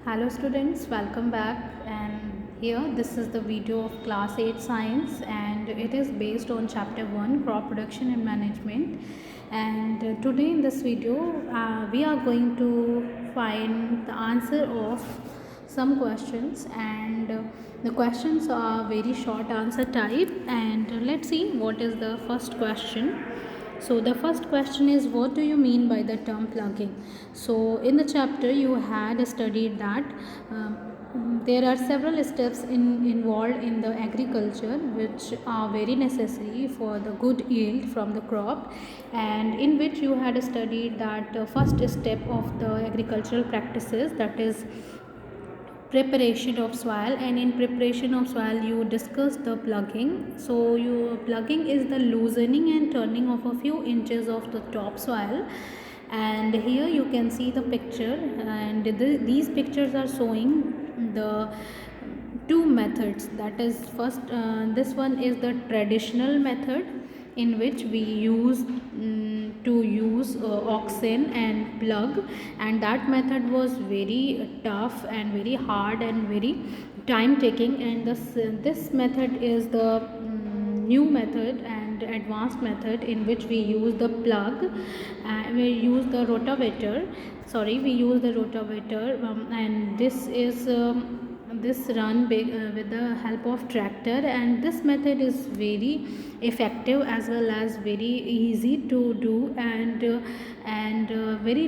Hello students, welcome back, and here this is the video of class 8 science, and it is based on chapter 1 crop production and management. And today in this video we are going to find the answer of some questions, and the questions are very short answer type. And let's see what is the first question. So the first question is, what do you mean by the term plugging? So in the chapter you had studied that there are several steps involved in the agriculture which are very necessary for the good yield from the crop, and in which you had studied that first step of the agricultural practices, that is preparation of soil. And in preparation of soil you discuss the plugging. So you plugging is the loosening and turning of a few inches of the topsoil. And here you can see the picture, and these pictures are showing the two methods. That is, first this one is the traditional method in which we use oxen and plug, and that method was very tough and very hard and very time taking. And this method is the new method and advanced method in which we use the plug, we use the rotavator, we use the rotavator, and this run with the help of tractor. And this method is very effective as well as very easy to do, and very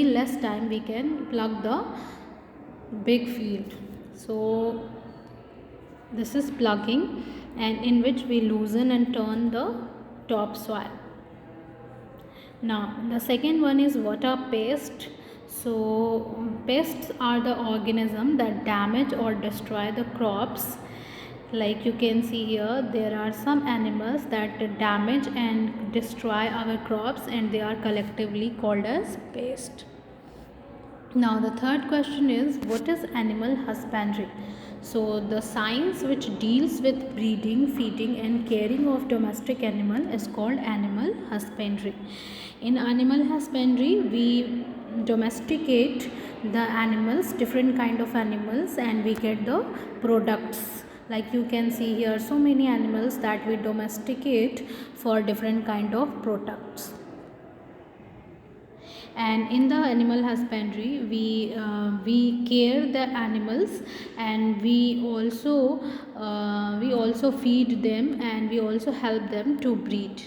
less time we can plug the big field. So this is plugging, and in which we loosen and turn the topsoil. Now the second one is, what are pests? So pests are the organisms that damage or destroy the crops. Like you can see here, there are some animals that damage and destroy our crops, and they are collectively called as pests. Now the third question is, what is animal husbandry? So the science which deals with breeding, feeding and caring of domestic animal is called animal husbandry. In animal husbandry we domesticate the animals, different kind of animals, and we get the products. Like you can see here, so many animals that we domesticate for different kind of products. And in the animal husbandry we care the animals, and we also feed them, and we also help them to breed.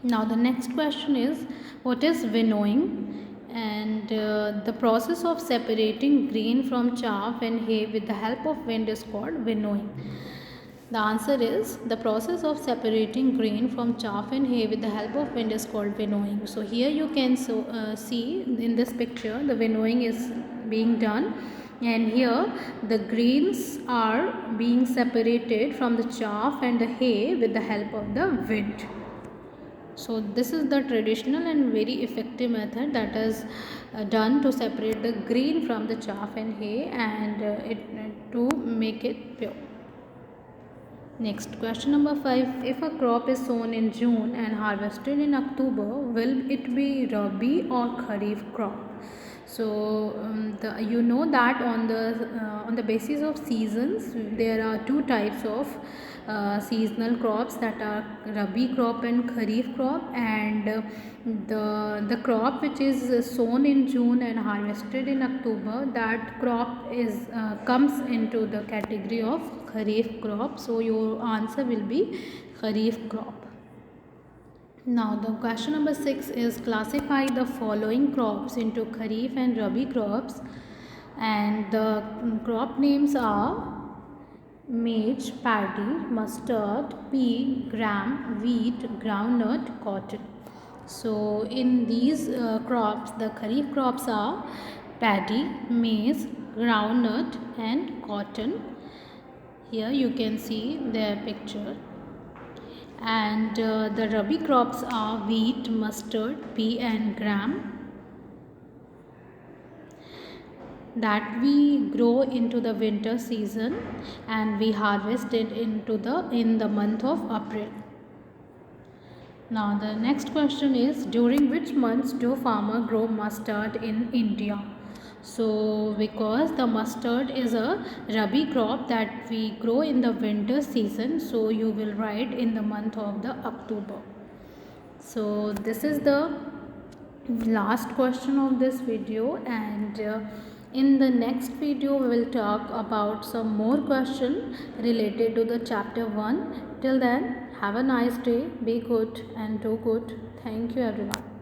Now the next question is, what is winnowing? And the process of separating grain from chaff and hay with the help of wind is called winnowing. The answer is, the process of separating grain from chaff and hay with the help of wind is called winnowing. So here you can see in this picture the winnowing is being done, and here the grains are being separated from the chaff and the hay with the help of the wind. So this is the traditional and very effective method that is done to separate the grain from the chaff and hay, and to make it pure. Next, question number 5. If a crop is sown in June and harvested in October, will it be Rabi or Kharif crop? So you know that on the basis of seasons there are two types of seasonal crops, that are Rabi crop and Kharif crop. And the crop which is sown in June and harvested in October, that crop is comes into the category of Kharif crop. So your answer will be Kharif crop. Now the question number 6 is, classify the following crops into Kharif and Rabi crops, and the crop names are maize, paddy, mustard, pea, gram, wheat, groundnut, cotton. So in these crops, the Kharif crops are paddy, maize, groundnut and cotton. Here you can see their picture. And the Rabi crops are wheat, mustard, pea and gram, that we grow into the winter season, and we harvest it in the month of April. Now the next question is, during which months do farmer grow mustard in India? So because the mustard is a rabi crop that we grow in the winter season, so you will write in the month of the October. So this is the last question of this video, and in the next video we will talk about some more question related to the chapter 1. Till then, have a nice day, be good and do good. Thank you everyone.